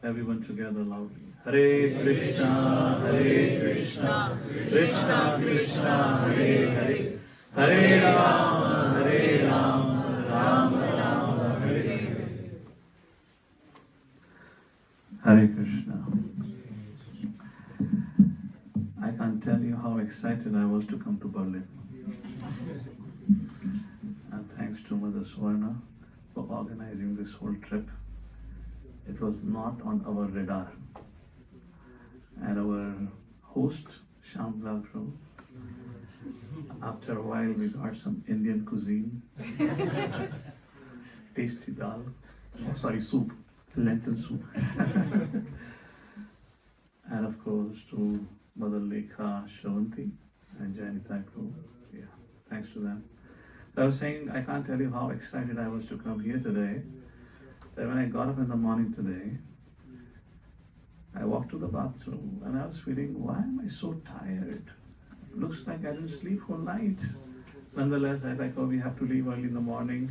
Everyone together loudly. Hare Krishna, Krishna Krishna, Hare Hare, Hare Ram, Ram Ram, Hare Hare. Hare Krishna. I can't tell you how excited I was to come to Berlin. And thanks to Mother Swarna for organizing this whole trip. It was not on our radar. And our host, Shyam Prabhu, after a while we got some Indian cuisine, tasty dal, soup, lentil soup. And of course to Mother Lekha, Shravanti and Janita Prabhu. Yeah, thanks to them. So I was saying, I can't tell you how excited I was to come here today. That when I got up in the morning today, I walked to the bathroom and I was feeling, why am I so tired? Looks like I didn't sleep whole night. Nonetheless, I like, oh, we have to leave early in the morning.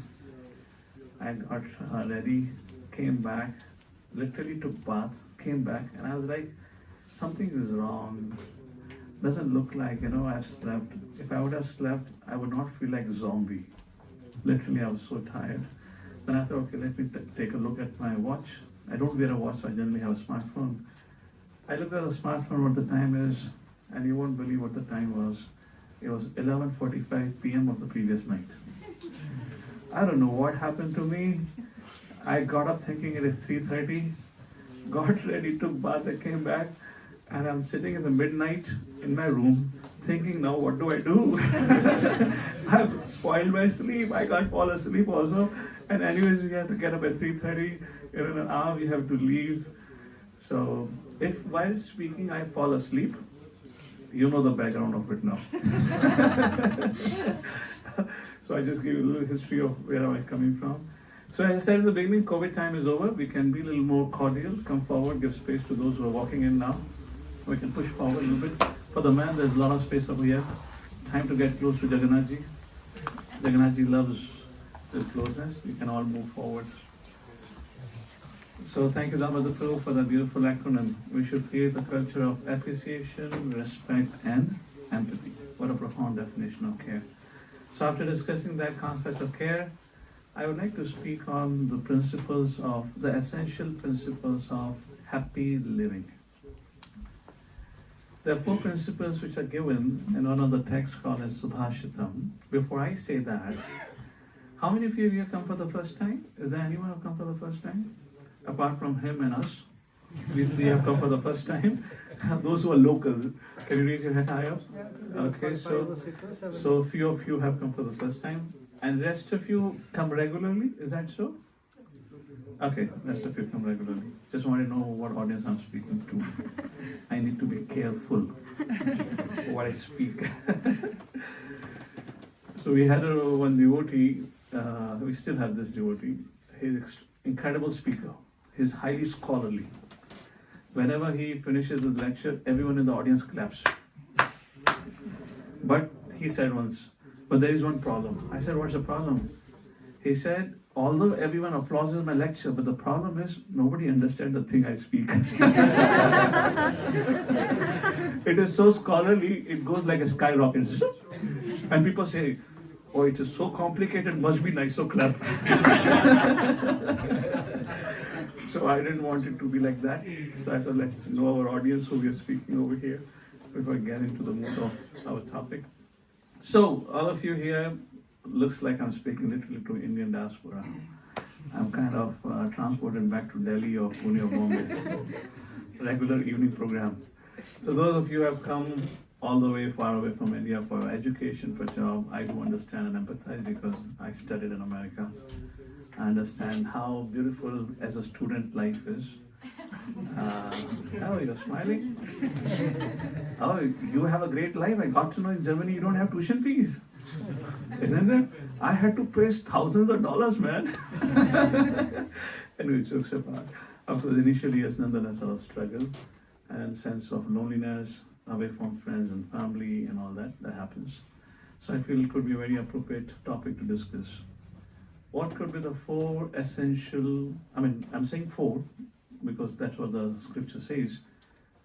I got ready, came back, literally took bath, came back, and I was like, something is wrong. Doesn't look like, I've slept. If I would have slept, I would not feel like a zombie. Literally, I was so tired. Then I thought, okay, let me take a look at my watch. I don't wear a watch, so I generally have a smartphone. I looked at the smartphone, what the time is, and you won't believe what the time was. It was 11:45 p.m. of the previous night. I don't know what happened to me. I got up thinking it is 3:30, got ready, took bath, I came back, and I'm sitting in the midnight in my room thinking, now what do I do? I've spoiled my sleep, I can't fall asleep also. And anyways, we have to get up at 3:30, in an hour we have to leave. So if while speaking I fall asleep, you know the background of it now. So I just give you a little history of where am I coming from. So as I said in the beginning, COVID time is over. We can be a little more cordial, come forward, give space to those who are walking in now. We can push forward a little bit. For the man, there's a lot of space over here. Time to get close to Jagannathji. Jagannathji loves the closeness. We can all move forward. So thank you, Damodar Prabhu, for that beautiful acronym. We should create a culture of appreciation, respect, and empathy. What a profound definition of care. So after discussing that concept of care, I would like to speak on the principles of, the essential principles of happy living. There are 4 principles which are given in one of the texts called as Subhashitam. Before I say that, how many of you here come for the first time? Is there anyone who come for the first time? Apart from him and us, we 3 have come for the first time. Those who are local, can you raise your hand high up? Okay, so few of you have come for the first time, and rest of you come regularly. Is that so? Okay, rest of you come regularly. Just want to know what audience I'm speaking to. I need to be careful what I speak. So we had one devotee. We still have this devotee. He's incredible speaker. He's highly scholarly. Whenever he finishes his lecture, everyone in the audience claps. But he said once, but there is one problem. I said, what's the problem? He said, although everyone applauses my lecture, but the problem is nobody understands the thing I speak. It is so scholarly, it goes like a skyrocket. And people say, oh, it is so complicated, must be nice, so clap. So I didn't want it to be like that. So I thought, let's know our audience who we are speaking over here before I get into the mood of our topic. So all of you here, looks like I'm speaking literally to Indian diaspora. I'm kind of transported back to Delhi or Pune or Bombay. Regular evening program. So those of you who have come all the way far away from India for education, for job, I do understand and empathize because I studied in America. I understand how beautiful as a student life is. Oh, you're smiling? Oh, you have a great life. I got to know in Germany you don't have tuition fees. Isn't it? I had to pay thousands of dollars, man. Anyway, jokes apart. Of course, initially, yes, nonetheless, I was struggle and sense of loneliness, away from friends and family and all that happens. So I feel it could be a very appropriate topic to discuss. What could be the 4 essential, I'm saying 4, because that's what the scripture says.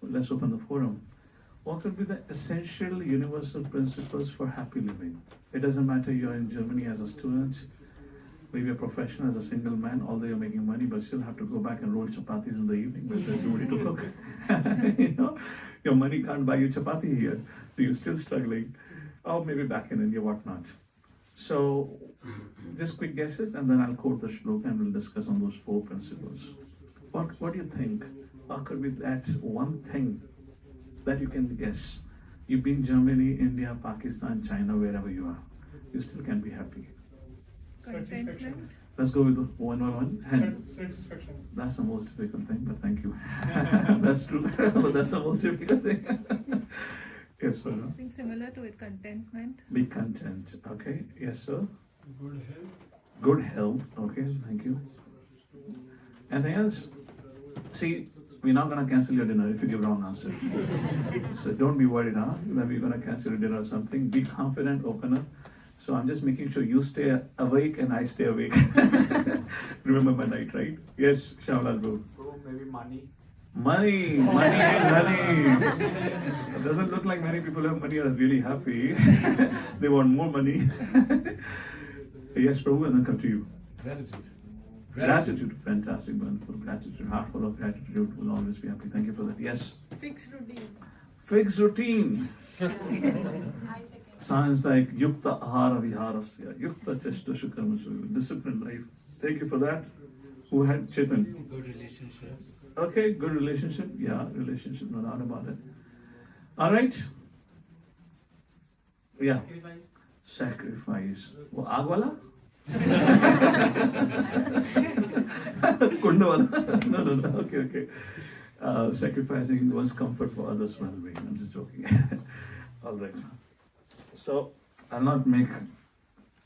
Let's open the forum. What could be the essential universal principles for happy living? It doesn't matter you're in Germany as a student, maybe a professional as a single man, although you're making money, but still have to go back and roll chapatis in the evening because there's nobody to cook. You know, your money can't buy you chapati here, so you're still struggling. Or maybe back in India, whatnot. So, just quick guesses, and then I'll quote the shloka and we'll discuss on those 4 principles. What do you think? What could be that one thing that you can guess? You've been Germany, India, Pakistan, China, wherever you are. You still can be happy. Contentment. Let's go with the one by one. Satisfaction. That's the most difficult thing, but thank you. That's true, but that's the most difficult thing. Yes, sir. I think similar to it, contentment. Be content. Okay. Yes, sir. Good health. Good health. Okay. Thank you. Anything else? See, we're not gonna cancel your dinner if you give wrong answer. So don't be worried, huh? That we're gonna cancel your dinner or something. Be confident, open up. So I'm just making sure you stay awake and I stay awake. Remember my night, right? Yes, Shyamlal bro. So maybe money. Money. It doesn't look like many people who have money are really happy. They want more money. Yes, Prabhu, and then come to you. Gratitude. Fantastic, wonderful. Gratitude, heart full of gratitude will always be happy. Thank you for that. Yes. Fixed routine. Fixed routine. Sounds like yukta ahara viharasya, yukta cheshta shukarmasya, disciplined life. Thank you for that. Who had Chetan? Good relationships. Okay, good relationship. Yeah, relationship, no doubt about it. All right. Yeah. Sacrifice. Wo aag wala? Kunda wala? No. Okay. Sacrificing one's comfort for others' well-being. I'm just joking. All right. So I'll not make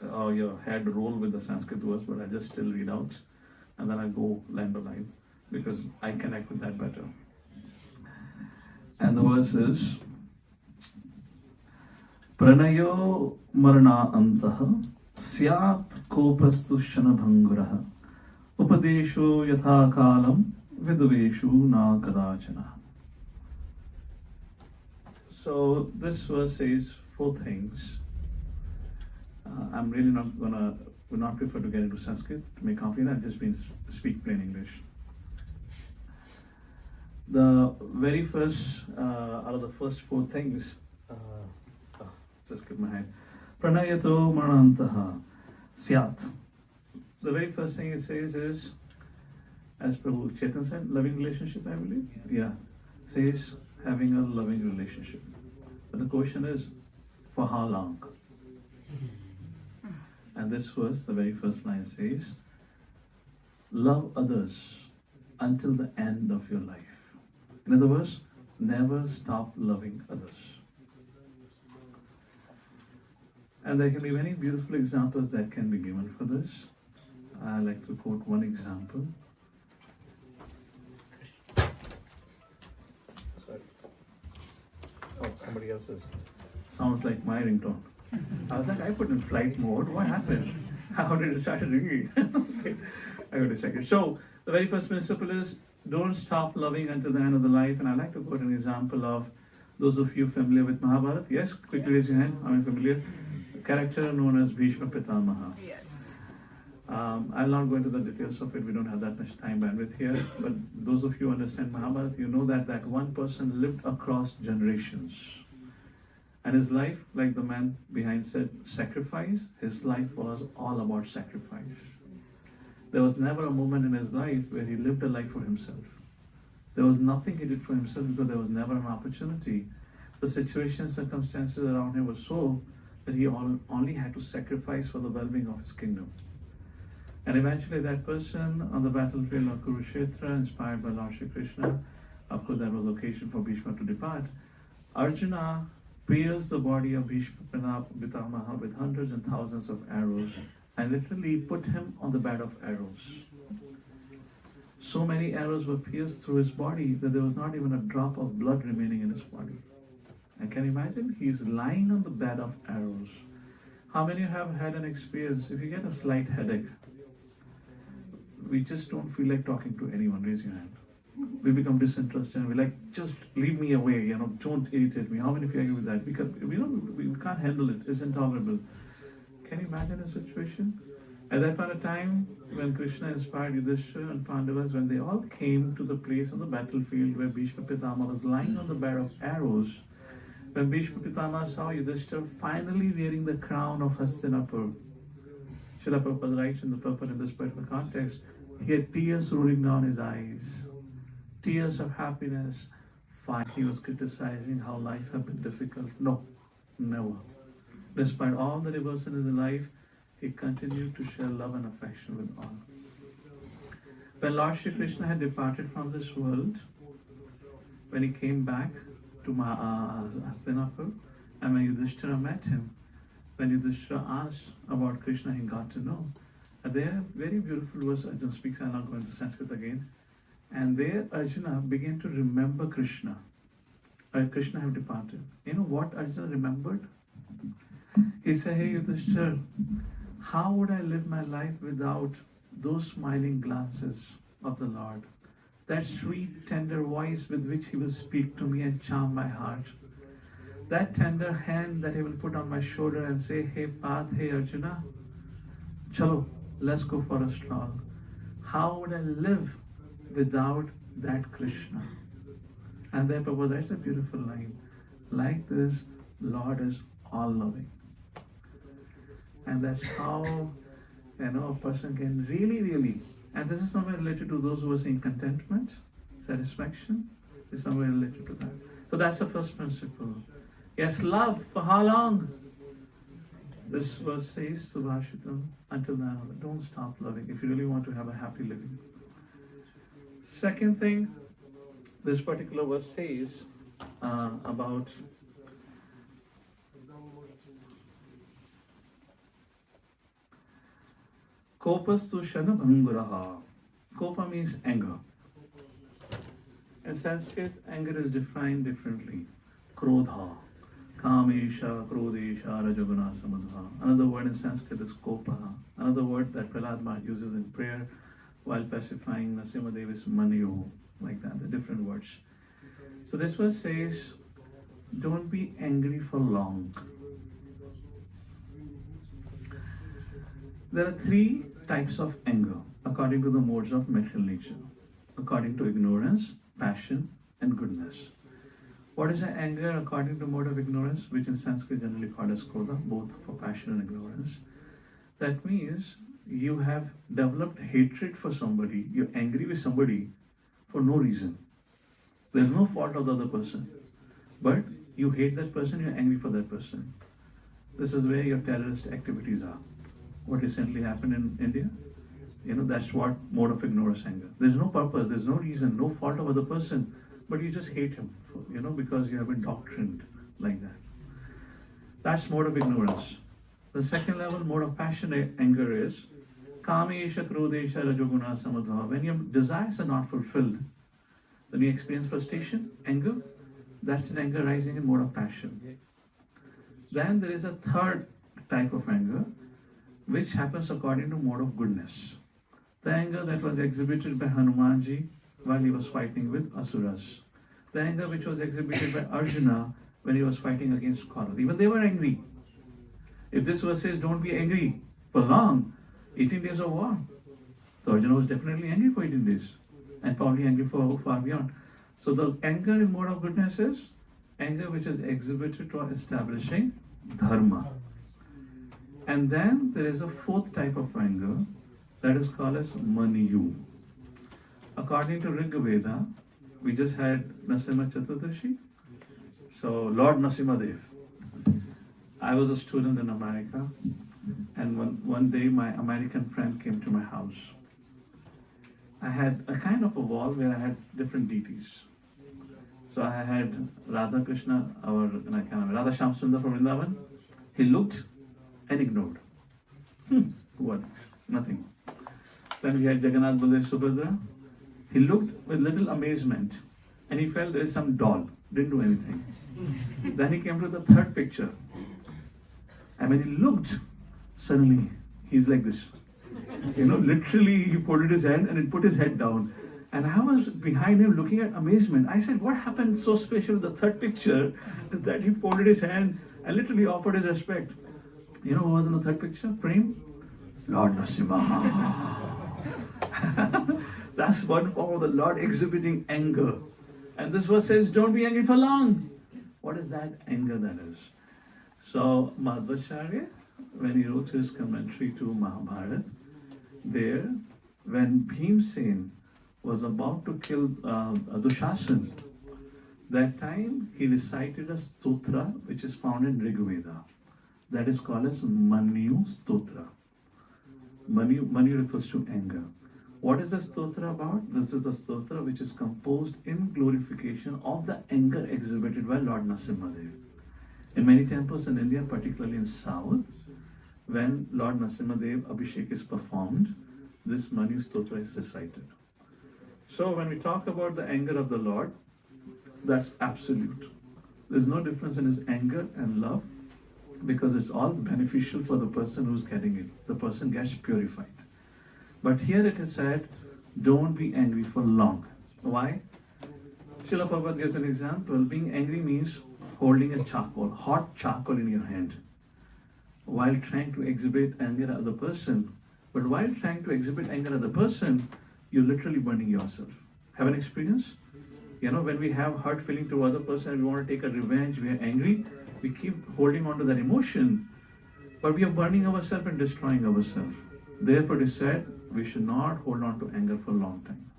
your head roll with the Sanskrit words, but I just still read out, and then I go line by line because I connect with that better. And the verse is Pranayo marana antaha syat kopastu shanabhanguraha upadesho yatha kalam viduveshu na kadachana. So this verse says 4 things. I'm really would not prefer to get into Sanskrit to make confident. That just means speak plain English. The very first, out of the first 4 things, just skip my hand. Pranayato maranantaha syat. The very first thing it says is, as Prabhu Chetan said, loving relationship, I believe. Yeah. Says having a loving relationship. But the question is, for how long? And this verse, the very first line says, love others until the end of your life. In other words, never stop loving others. And there can be many beautiful examples that can be given for this. I like to quote one example. Sorry. Oh, somebody else's. Sounds like my ringtone. I was like, I put in flight mode. What happened? How did it start ringing? Okay, I got to check it. So, the very first principle is don't stop loving until the end of the life. And I like to quote an example of those of you familiar with Mahabharata. Yes, quickly raise your hand. Are you familiar? A character known as Bhishma Pitamaha. Yes. I'll not go into the details of it. We don't have that much time bandwidth here. But those of you who understand Mahabharata, you know that one person lived across generations. And his life, like the man behind said, sacrifice, his life was all about sacrifice. There was never a moment in his life where he lived a life for himself. There was nothing he did for himself because there was never an opportunity. The situation, circumstances around him were so that he only had to sacrifice for the well-being of his kingdom. And eventually that person on the battlefield of Kurukshetra, inspired by Lord Shri Krishna, of course that was occasion for Bhishma to depart, Arjuna pierced the body of Bhishma Pitamaha with hundreds and thousands of arrows and literally put him on the bed of arrows. So many arrows were pierced through his body that there was not even a drop of blood remaining in his body. And can you imagine? He's lying on the bed of arrows. How many have had an experience? If you get a slight headache, we just don't feel like talking to anyone. Raise your hand. we become disinterested and we're like, just leave me away, don't irritate me. How many of you agree with that? Because we can't handle it, it's intolerable. Can you imagine a situation? At that point of time, when Krishna inspired Yudhishthira and Pandavas, when they all came to the place on the battlefield where Bhishma Pitama was lying on the bed of arrows, when Bhishma Pitama saw Yudhishthira finally wearing the crown of Hastinapur, Srila Prabhupada writes in the purport in this particular context, he had tears rolling down his eyes, tears of happiness. He was criticizing how life had been difficult. No, never. Despite all the reverses in his life, he continued to share love and affection with all. When Lord Shri Krishna had departed from this world, when he came back to Hastinapur, and when Yudhishthira met him, when Yudhishthira asked about Krishna, he got to know. And there, very beautiful verse, Arjuna speaks, I'll not go into Sanskrit again. And there, Arjuna began to remember Krishna. Krishna had departed. You know what Arjuna remembered? He said, hey Yudhishthira, how would I live my life without those smiling glances of the Lord? That sweet, tender voice with which he will speak to me and charm my heart. That tender hand that he will put on my shoulder and say, hey Path, hey Arjuna, chalo, let's go for a stroll. How would I live without that Krishna? And then Prabhu, that's a beautiful line. Like this, Lord is all loving. And that's how, a person can really, and this is somewhere related to those who are saying contentment, satisfaction, is somewhere related to that. So that's the first principle. Yes, love, for how long? This verse says, Subhashitam, until now, don't stop loving if you really want to have a happy living. Second thing, this particular verse says about Kopastu Shana Bhanguraha. Kopa means anger. In Sanskrit, anger is defined differently. Krodha, Kamesha, Krodesha, Rajaguna, Samadha. Another word in Sanskrit is Kopa. Another word that Prahlad Maharaj uses in prayer while pacifying Narasimhadev is Manyo. Like that, the different words. So this verse says, don't be angry for long. There are three types of anger according to the modes of material nature. According to ignorance, passion, and goodness. What is an anger according to mode of ignorance, which in Sanskrit generally called as krodha, both for passion and ignorance? That means you have developed hatred for somebody, you're angry with somebody for no reason. There's no fault of the other person. But you hate that person, you're angry for that person. This is where your terrorist activities are. What recently happened in India, that's what mode of ignorance anger. There's no purpose, there's no reason, no fault of other person, but you just hate him, because you have been doctrined like that. That's mode of ignorance. The second level, mode of passion anger is Kamesha, Krodesha, Rajoguna, Samadha. When your desires are not fulfilled, then you experience frustration, anger. That's an anger rising in mode of passion. Then there is a third type of anger, which happens according to mode of goodness. The anger that was exhibited by Hanumanji while he was fighting with Asuras. The anger which was exhibited by Arjuna when he was fighting against Kaura. Even they were angry. If this verse says don't be angry for long, 18 days of war. So Arjuna was definitely angry for 18 days and probably angry for far beyond. So the anger in mode of goodness is anger which is exhibited to establishing dharma. And then there is a fourth type of anger that is called as maniyu. According to Rig Veda, we just had Narasimha Chaturdashi. So Lord Narasimhadev. I was a student in America, and one day my American friend came to my house. I had a kind of a wall where I had different deities. So I had Radha Krishna, Radha Shamsundar from Vrindavan. He looked and ignored. What? Nothing. Then we had Jagannath Baladev Subhadra. He looked with little amazement and he felt there is some doll. Didn't do anything. Then he came to the third picture. And when he looked, suddenly he's like this. Literally he folded his hand and he put his head down. And I was behind him looking at amazement. I said, what happened so special in the third picture that he folded his hand and literally offered his respect? You know who was in the third picture frame? Lord Narasimha. That's one form of the Lord exhibiting anger. And this verse says, don't be angry for long. What is that anger that is? So Madhvacharya, when he wrote his commentary to Mahabharata, there, when Bhimsen was about to kill Dushasan, that time he recited a stotra which is found in Rigveda. That is called as Manu Stotra. Manu refers to anger. What is the stotra about? This is a stotra which is composed in glorification of the anger exhibited by Lord Narasimhadev. In many temples in India, particularly in South, when Lord Narasimhadev Abhishek is performed, this Manu stotra is recited. So when we talk about the anger of the Lord, that's absolute. There's no difference in his anger and love because it's all beneficial for the person who's getting it. The person gets purified. But here it is said, don't be angry for long. Why? Srila Prabhupada gives an example. Being angry means holding a charcoal, hot charcoal in your hand, while trying to exhibit anger at the person. But while trying to exhibit anger at the person, you're literally burning yourself. Have an experience? You know, when we have hurt feeling to other person and we want to take a revenge, we are angry, we keep holding on to that emotion, but we are burning ourselves and destroying ourselves. Therefore, it is said, we should not hold on to anger for a long time.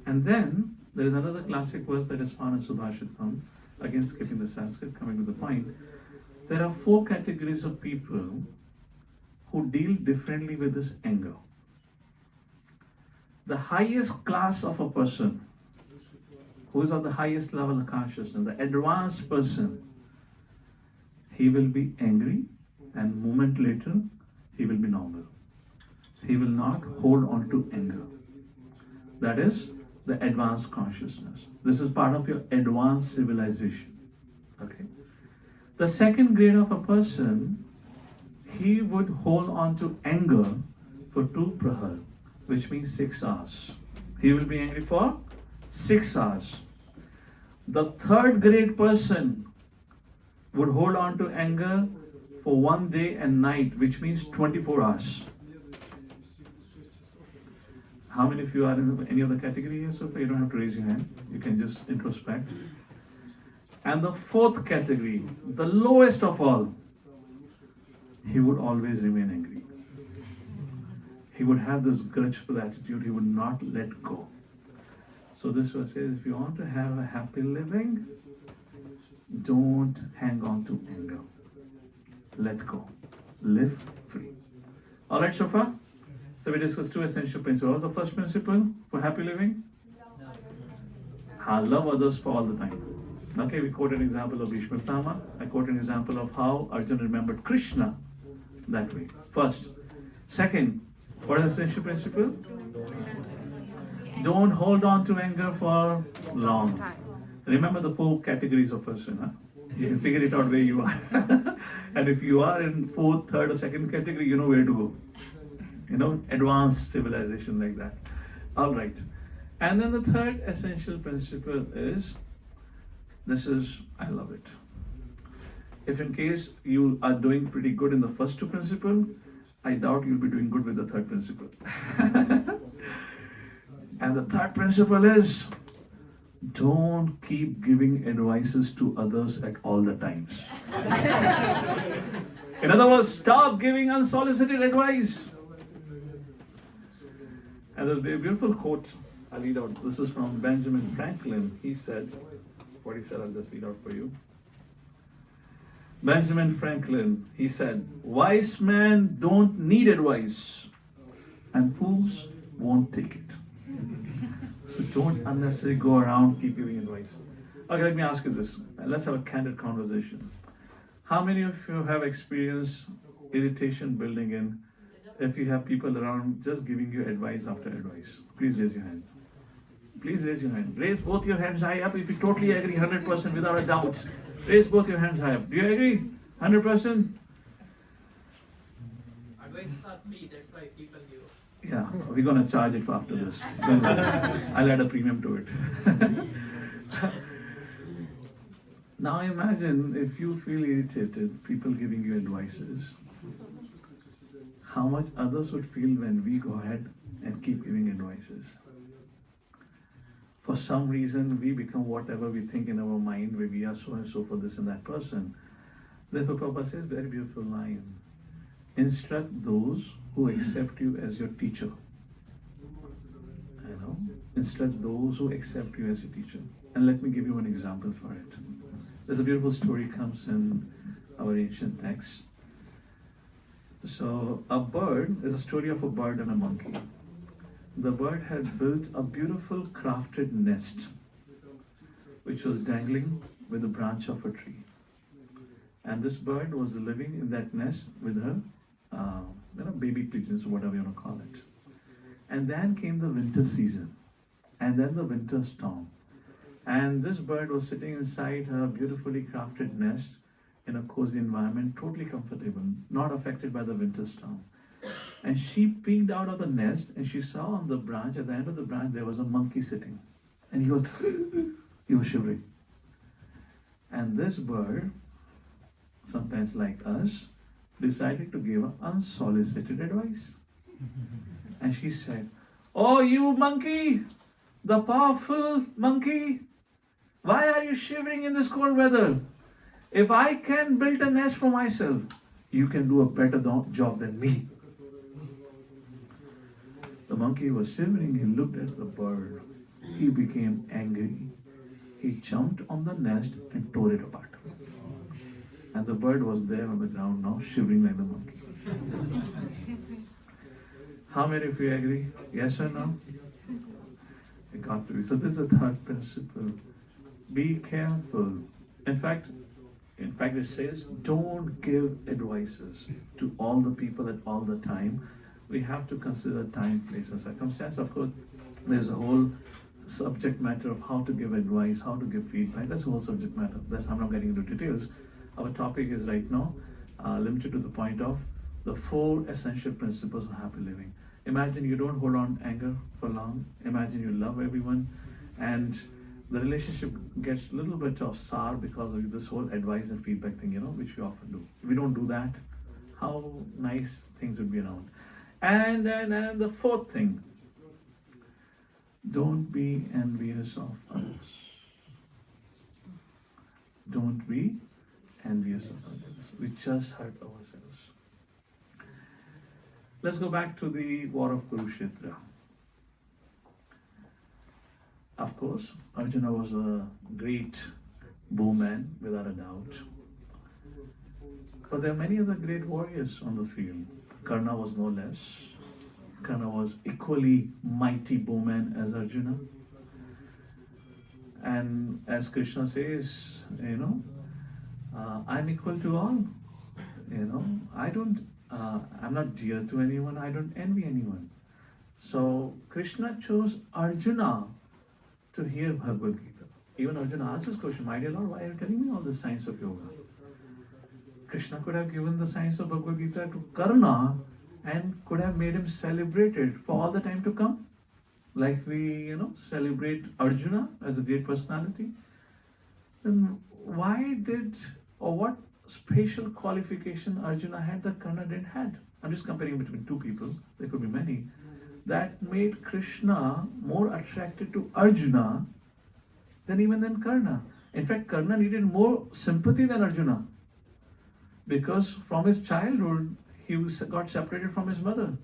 And then, there is another classic verse that is found in Subhashitam, again skipping the Sanskrit, coming to the point. There are 4 categories of people who deal differently with this anger. The highest class of a person, who is of the highest level of consciousness, the advanced person, he will be angry and a moment later, he will be normal. He will not hold on to anger. That is the advanced consciousness. This is part of your advanced civilization. Okay. The second grade of a person, he would hold on to anger for 2 prahar, which means 6 hours. He will be angry for 6 hours. The third grade person would hold on to anger for 1 day and night, which means 24 hours. How many of you are in any other category here so far? You don't have to raise your hand. You can just introspect. And the fourth category, the lowest of all, he would always remain angry. He would have this grudgeful attitude. He would not let go. So this verse says, if you want to have a happy living, don't hang on to anger. Let go. Live free. All right, so far? So we discussed 2 essential principles. What's the first principle for happy living? Love others for all the time. Okay, we quoted an example of Bhishma Pitama. I quoted an example of how Arjuna remembered Krishna that way. First. Second, what is the essential principle? Don't hold on to anger for long. Remember the 4 categories of person. Huh? You can figure it out where you are. And if you are in 4th, 3rd or 2nd category, you know where to go. You know, advanced civilization like that. All right. And then the third essential principle is, I love it. If in case you are doing pretty good in the first 2 principles, I doubt you'll be doing good with the third principle. And the third principle is, don't keep giving advices to others at all the times. In other words, stop giving unsolicited advice. And there's a beautiful quote I'll read out. This is from Benjamin Franklin. He said, what he said, I'll just read out for you. Benjamin Franklin, he said, wise men don't need advice and fools won't take it. So don't unnecessarily go around keep giving advice. Okay, let me ask you this. Let's have a candid conversation. How many of you have experienced irritation building in if you have people around just giving you advice after advice? Please raise your hand. Please raise your hand. Raise both your hands high up if you totally agree 100% without a doubt. Raise both your hands high up. Do you agree? 100%? Advices are free, that's why people give. Yeah, we're gonna charge it for after this. Don't worry. I'll add a premium to it. Now imagine if you feel irritated, people giving you advices, how much others would feel when we go ahead and keep giving advices. For some reason, we become whatever we think in our mind, where we are so and so for this and that person. Therefore, Prabhupada says, very beautiful line. Instruct those who accept you as your teacher. You know, instruct those who accept you as your teacher. And let me give you an example for it. There's a beautiful story comes in our ancient texts. So a bird, there's a story of a bird and a monkey. The bird had built a beautiful crafted nest, which was dangling with the branch of a tree. And this bird was living in that nest with her baby pigeons, or whatever you want to call it. And then came the winter season, and then the winter storm. And this bird was sitting inside her beautifully crafted nest in a cozy environment, totally comfortable, not affected by the winter storm. And she peeked out of the nest and she saw on the branch, at the end of the branch, there was a monkey sitting. And he was shivering. And this bird, sometimes like us, decided to give her unsolicited advice. And she said, "Oh, you monkey, the powerful monkey, why are you shivering in this cold weather? If I can build a nest for myself, you can do a better job than me." The monkey was shivering. He looked at the bird. He became angry. He jumped on the nest and tore it apart. And the bird was there on the ground now, shivering like the monkey. How many of you agree? Yes or no? It got to be. So this is the third principle. Be careful. In fact, it says, don't give advices to all the people at all the time. We have to consider time, place, and circumstance. Of course, there's a whole subject matter of how to give advice, how to give feedback. That's a whole subject matter. I'm not getting into details. Our topic is right now limited to the point of the 4 essential principles of happy living. Imagine you don't hold on anger for long. Imagine you love everyone, and the relationship gets a little bit of sour because of this whole advice and feedback thing, which we often do. If we don't do that, how nice things would be around. And the 4th thing, don't be envious of others. Don't be envious of others. We just hurt ourselves. Let's go back to the war of Kurukshetra. Of course, Arjuna was a great bowman, without a doubt. But there are many other great warriors on the field. Karna was no less. Karna was equally mighty bowman as Arjuna. And as Krishna says, I'm equal to all. I'm not dear to anyone. I don't envy anyone. So Krishna chose Arjuna to hear Bhagavad Gita. Even Arjuna asked this question, "My dear Lord, why are you telling me all the science of yoga?" Krishna could have given the science of Bhagavad Gita to Karna and could have made him celebrated for all the time to come. Like we, celebrate Arjuna as a great personality. Then what special qualification Arjuna had that Karna didn't have? I'm just comparing between 2 people, there could be many, that made Krishna more attracted to Arjuna than Karna. In fact, Karna needed more sympathy than Arjuna, because from his childhood, he got separated from his mother.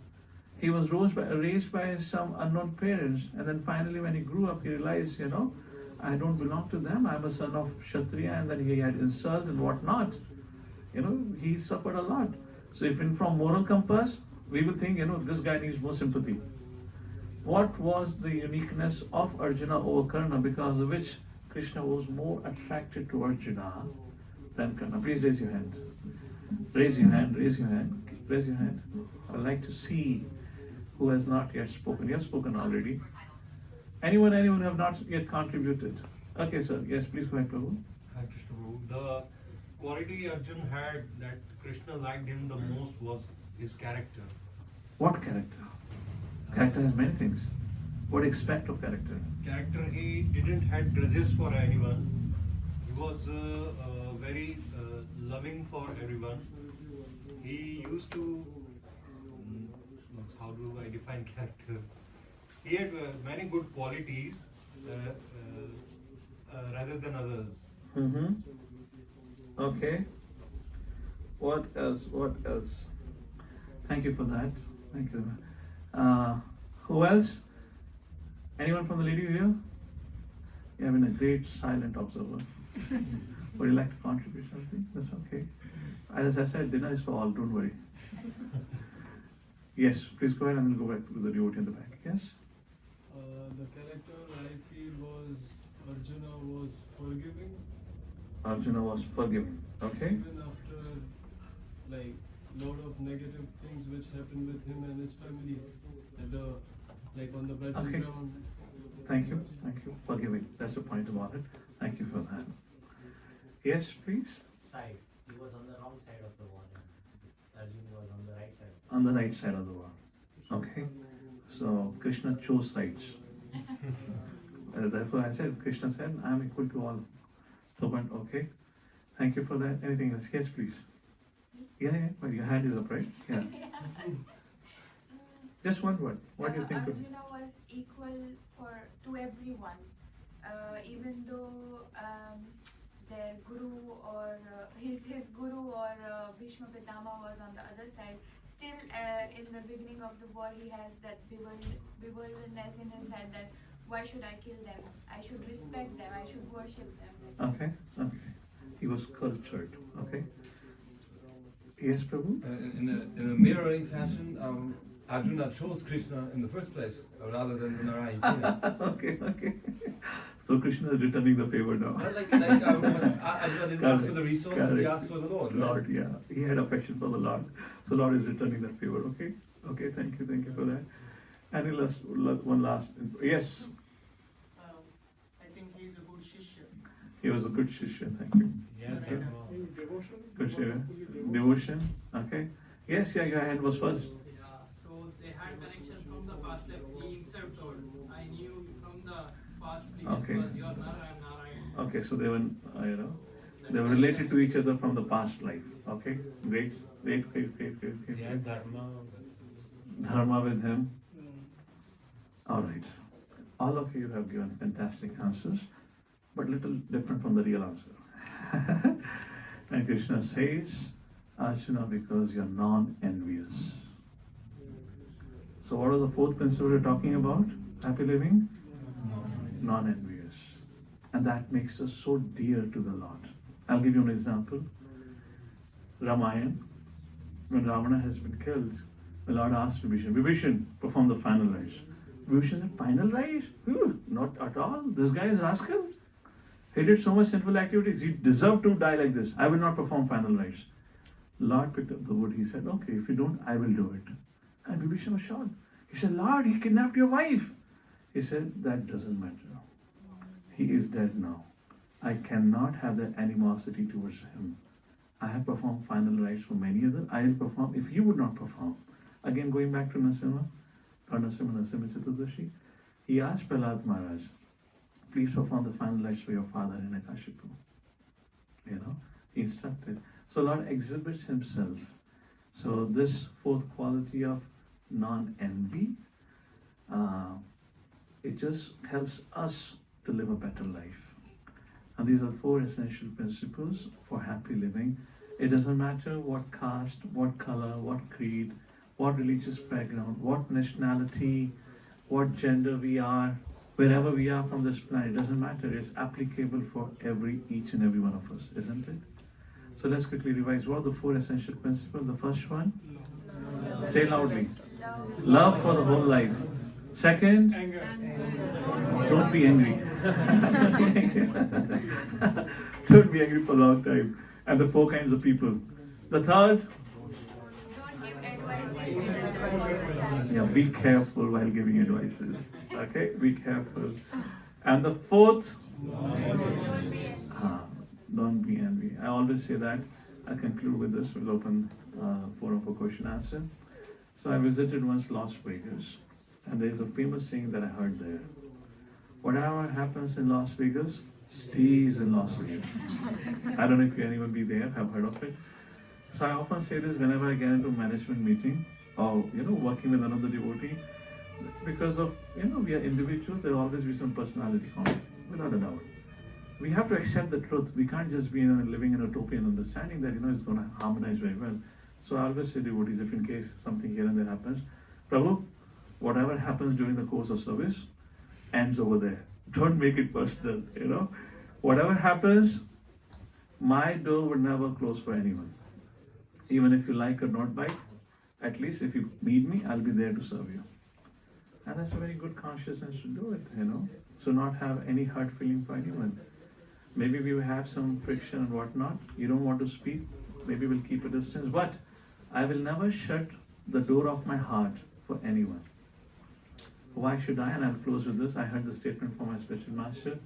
He was raised by some unknown parents, and then finally when he grew up, he realized, I don't belong to them, I'm a son of Kshatriya, and then he had insult and whatnot. He suffered a lot. So if from moral compass, we will think, this guy needs more sympathy. What was the uniqueness of Arjuna over Karna, because of which Krishna was more attracted to Arjuna than Karna? Please raise your hand. Raise your hand, raise your hand, raise your hand. I would like to see who has not yet spoken. You have spoken already. Anyone who have not yet contributed? Okay, sir. Yes, please go ahead, Prabhu. Hi, Krishna Prabhu. The quality Arjun had that Krishna liked him the most was his character. What character? Character has many things. What do you expect of character? Character, he didn't had grudges for anyone. He was very loving for everyone. He used to, how do I define character? He had many good qualities rather than others. Mm-hmm. Okay. What else? What else? Thank you for that. Thank you. Who else? Anyone from the ladies here? You have been a great silent observer. Would you like to contribute something? That's okay. As I said, dinner is for all, don't worry. Yes, please go ahead and we'll go back to the devotee in the back. Yes? The character I feel was Arjuna was forgiving. Arjuna was forgiving. Okay? Even after like lot of negative things which happened with him and his family at the like on the battleground. Okay. Thank you. Thank you. Forgiving. That's the point about it. Thank you for that. Yes, please. Side. He was on the wrong side of the war. Arjun was on the right side. On the right side of the wall. Okay? So Krishna chose sides. Therefore I said, Krishna said, I am equal to all. So, but okay. Thank you for that. Anything else? Yes, please. Yeah, but your hand is up, right? Yeah. Just one word. What do you think of? Arjuna was equal to everyone, even though their guru or his guru or Bhishma Pitama was on the other side. Still, in the beginning of the war, he has that bewilderness in his head that why should I kill them? I should respect them. I should worship them. Okay, okay. He was cultured. Okay. Yes, Prabhu? In a mirroring fashion, Arjuna chose Krishna in the first place, rather than Narayan. Okay, okay. So Krishna is returning the favor now. Arjuna didn't ask for the resources, Correct. he asked for the Lord. Right? Lord, yeah. He had affection for the Lord. So Lord is returning that favor. Okay? Okay, thank you for that. And one last. Yes, I think he is a good shishya. he was a good shishya. Thank you. Yeah, Okay. Devotion. Good shishya. Devotion. Okay. Yes, yeah, your hand was first. Yeah, so they had connection from the past life. He himself told, I knew from the past previous Okay. was your Nara and Narayan. Okay, so they were, they were related to each other from the past life. Okay, great. Yeah, dharma. Dharma with him. All right. All of you have given fantastic answers, but little different from the real answer. And Krishna says, Arjuna, because you're non-envious. So what was the fourth principle you're talking about? Happy living? Non-envious. And that makes us so dear to the Lord. I'll give you an example. Ramayana, when Ravana has been killed, the Lord asked Vibhishan, perform the final rites. Vibhishan said, final rites? Not at all. This guy is rascal. He did so much sinful activities. He deserved to die like this. I will not perform final rites. Lord picked up the wood. He said, okay, if you don't, I will do it. And Vibhishan was shocked. He said, Lord, he kidnapped your wife. He said, that doesn't matter. He is dead now. I cannot have that animosity towards him. I have performed final rites for many others. I will perform if you would not perform. Again, going back to Narasimha Chaturdashi, he asked Prahlad Maharaj, please perform the final rites for your father in Akashipu. He instructed. So Lord exhibits himself. So this fourth quality of non-envy, it just helps us to live a better life. And these are 4 essential principles for happy living. It doesn't matter what caste, what color, what creed, what religious background, what nationality, what gender we are, wherever we are from this planet, it doesn't matter. It's applicable for each and every one of us, isn't it? So let's quickly revise. What are the 4 essential principles? The first one, say loudly. Love for the whole life. Second, Anger. don't be angry. Don't be angry for a long time. And the 4 kinds of people. The third, Don't give advice. yeah, be careful while giving advices. Okay, be careful. And the fourth, don't be envy. I always say that. I conclude with this. We'll open forum for question answer. So I visited once Las Vegas, And there is a famous saying that I heard there. Whatever happens in Las Vegas stays in Las Vegas. I don't know if anyone be there, have heard of it. So I often say this whenever I get into management meeting or working with another devotee, because of we are individuals, there will always be some personality conflict, without a doubt. We have to accept the truth. We can't just be living in utopian understanding that it's going to harmonize very well. So I always say devotees, if in case something here and there happens, Prabhu, whatever happens during the course of service ends over there. Don't make it personal, Whatever happens, my door would never close for anyone. Even if you like or not like, at least if you need me, I'll be there to serve you. And that's a very good consciousness to do it, So not have any hurt feeling for anyone. Maybe we will have some friction and whatnot. You don't want to speak, maybe we'll keep a distance. But I will never shut the door of my heart for anyone. Why should I? And I'll close with this. I heard the statement from my spiritual master.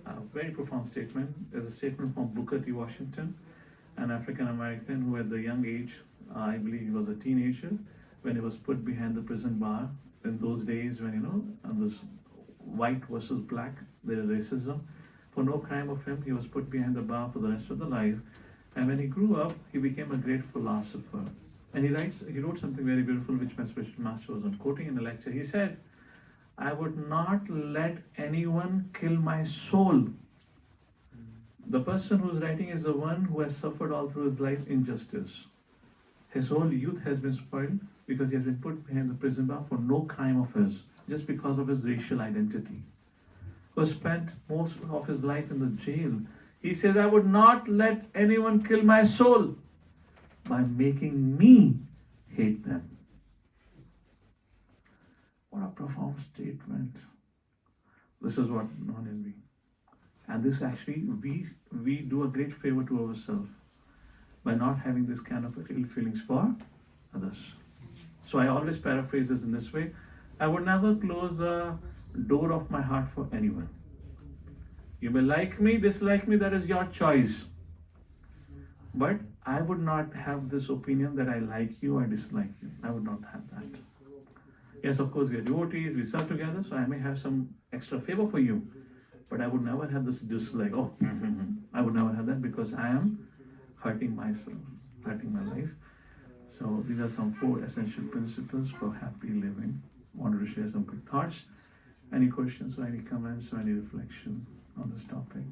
A very profound statement. There's a statement from Booker T. Washington, an African American who at the young age, I believe he was a teenager, when he was put behind the prison bar. In those days when, this white versus black, there is racism. For no crime of him, he was put behind the bar for the rest of the life. And when he grew up, he became a great philosopher. And he wrote something very beautiful, which my spiritual master was quoting in a lecture. He said, I would not let anyone kill my soul. The person who's writing is the one who has suffered all through his life injustice. His whole youth has been spoiled because he has been put behind the prison bar for no crime of his, just because of his racial identity. Who spent most of his life in the jail. He says, I would not let anyone kill my soul by making me hate them. What a profound statement. This is what non-envy. And this actually, we do a great favor to ourselves by not having this kind of ill feelings for others. So I always paraphrase this in this way. I would never close the door of my heart for anyone. You may like me, dislike me, that is your choice. But I would not have this opinion that I like you or dislike you. I would not have that. Yes, of course, we are devotees, we serve together, so I may have some extra favor for you. But I would never have this dislike, I would never have that because I am hurting myself, hurting my life. So these are some 4 essential principles for happy living. Wanted to share some quick thoughts. Any questions or any comments or any reflection on this topic?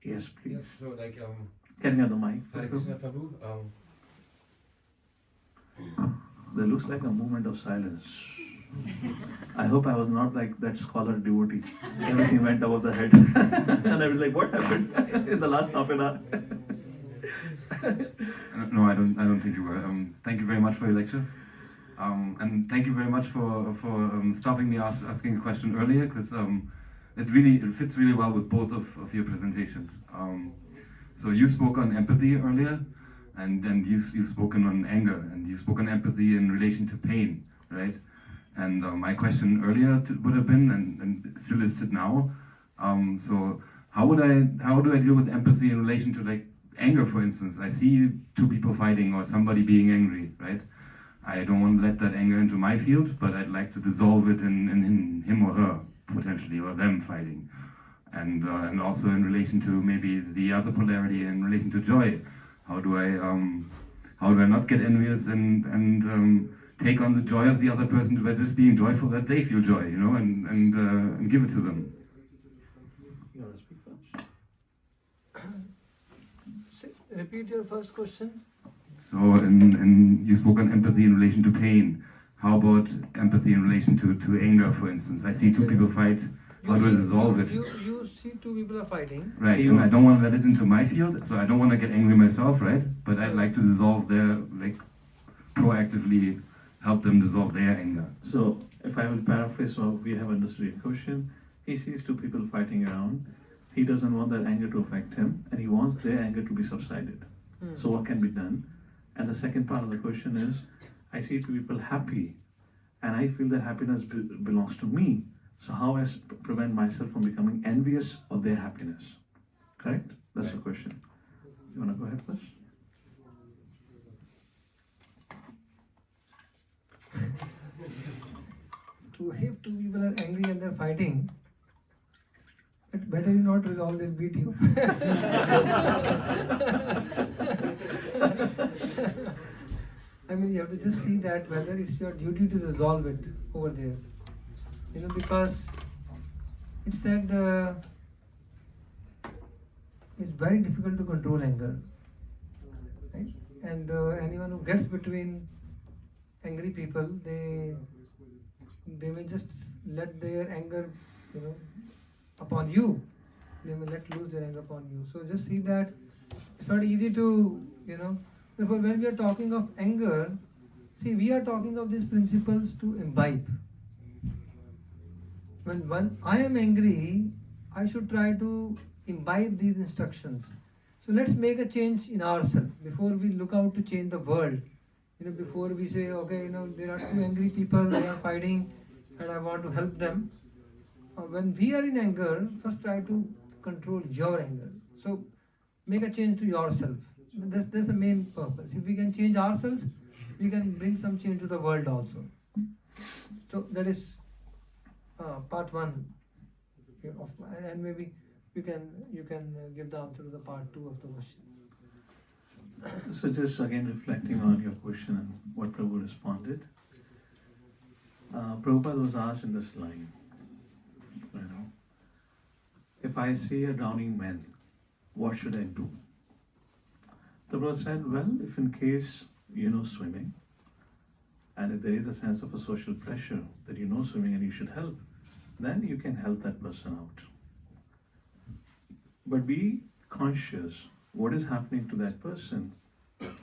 Yes, please. Yes, so Can you have the mic? Hare Krishna Prabhu. There looks like a moment of silence. I hope I was not like that scholar devotee. Everything went above the head. And I was like, what happened in the last half an hour? No, I don't think you were. Thank you very much for your lecture. And thank you very much for stopping me asking a question earlier, because it fits really well with both of your presentations. So you spoke on empathy earlier, and then you've spoken on anger, and you spoke on empathy in relation to pain, right? And my question earlier would have been, and still is it now, so how do I deal with empathy in relation to like anger, for instance? I see 2 people fighting or somebody being angry, right? I don't want to let that anger into my field, but I'd like to dissolve it in him or her, potentially, or them fighting. And also in relation to maybe the other polarity in relation to joy. How do I not get envious and take on the joy of the other person by just being joyful that they feel joy, and give it to them. You want to speak first? Repeat your first question. So, and you spoke on empathy in relation to pain. How about empathy in relation to anger, for instance? I see 2 people fight. How do I dissolve it? You see 2 people are fighting. Right, and I don't want to let it into my field, so I don't want to get angry myself, right? But I'd like to dissolve proactively help them dissolve their anger. So, if I will paraphrase what we have understood your question, he sees 2 people fighting around. He doesn't want that anger to affect him, and he wants their anger to be subsided. So what can be done? And the second part of the question is, I see 2 people happy, and I feel that happiness belongs to me. So how I prevent myself from becoming envious of their happiness? Correct? That's the question. You want to go ahead first? if two people are angry and they're fighting, it better you not resolve, they'll beat you. I mean, you have to just see that whether it's your duty to resolve it over there. Because it said it's very difficult to control anger. Right? And anyone who gets between angry people, they may just let their anger, upon you. They may let loose their anger upon you. So just see that it's not easy to, Therefore, when we are talking of anger, we are talking of these principles to imbibe. When I am angry, I should try to imbibe these instructions. So let's make a change in ourselves before we look out to change the world. Before we say, okay, there are two angry people, they are fighting, and I want to help them. When we are in anger, first try to control your anger. So make a change to yourself. That's the main purpose. If we can change ourselves, we can bring some change to the world also. So that is part one and maybe you can give the answer to the part two of the question. So just again reflecting on your question and what Prabhu responded. Prabhupada was asked in this line, if I see a drowning man, what should I do? The Prabhupada said, well, if in case you know swimming, and if there is a sense of a social pressure that you know swimming and you should help, then you can help that person out. But be conscious, what is happening to that person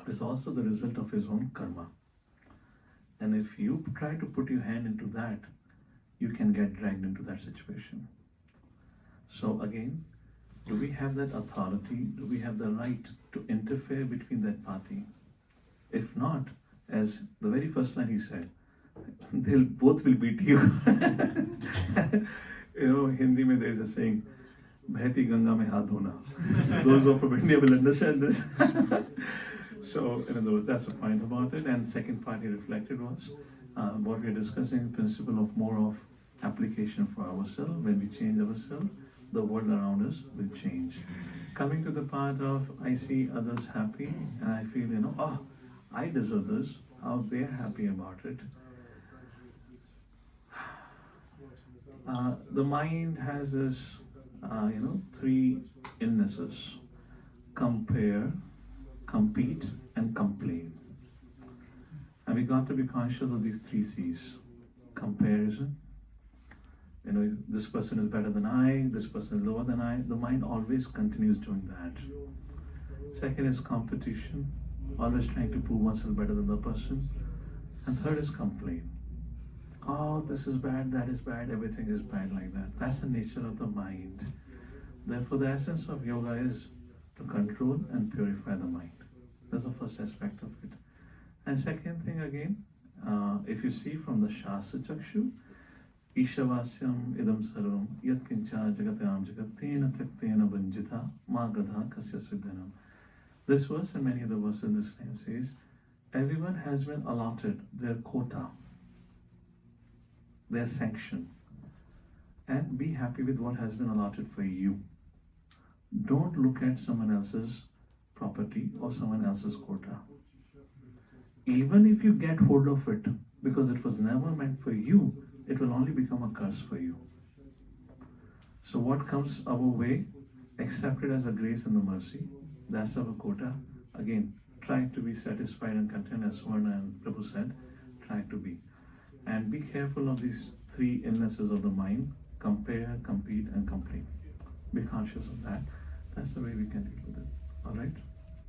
is also the result of his own karma. And if you try to put your hand into that, you can get dragged into that situation. So again, do we have that authority? Do we have the right to interfere between that party? If not, as the very first line he said, they'll both will beat you. Hindi mein there is a saying, Bhati Ganga mein haath dhona. Those who are from India will understand this. So, in other words, that's the point about it. And second part he reflected was what we are discussing, the principle of more of application for ourselves. When we change ourselves, the world around us will change. Coming to the part of I see others happy and I feel, I deserve this, how they're happy about it. The mind has this, three illnesses: compare, compete, and complain. And we got to be conscious of these three C's. Comparison. This person is better than I, this person is lower than I. The mind always continues doing that. Second is competition, always trying to prove oneself better than the person. And third is complaint. Oh, this is bad, that is bad, everything is bad, like that. That's the nature of the mind. Therefore, the essence of yoga is to control and purify the mind. That's the first aspect of it. And second thing again, if you see from the Shastra Chakshu, Ishavasyam idam sarvam yat kincha jagatyam jagatena taktena banjitha magadha kasya siddhanam. This verse and many other verses in this line says, everyone has been allotted their quota, their sanction, and be happy with what has been allotted for you. Don't look at someone else's property or someone else's quota. Even if you get hold of it, because it was never meant for you, it will only become a curse for you. So what comes our way, accept it as a grace and the mercy. That's our quota. Again, try to be satisfied and content, as Swarna and Prabhu said, try to be. And be careful of these three illnesses of the mind: compare, compete, and complain. Be conscious of that. That's the way we can deal with it. Alright?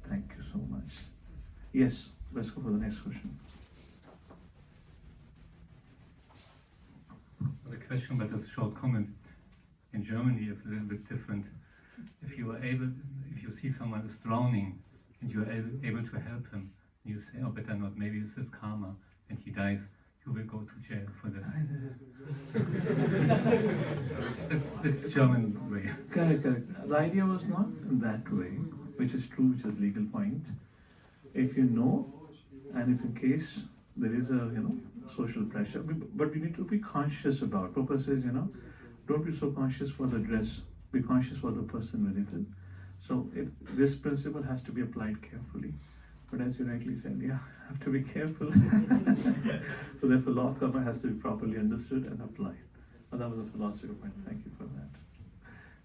Thank you so much. Yes, let's go for the next question. The question, but a short comment. In Germany, it's a little bit different. If you see someone is drowning and you are able to help him, you say, oh, better not, maybe it's his karma, and he dies, you will go to jail for this. it's German way. Correct. The idea was not in that way, which is true, which is legal point. If you know, and if in case there is a social pressure, but we need to be conscious about. Prabhupada says, don't be so conscious for the dress, be conscious for the person with it. So this principle has to be applied carefully. But as you rightly said, have to be careful. So therefore, law of karma has to be properly understood and applied. Well, that was a philosophical point. Thank you for that.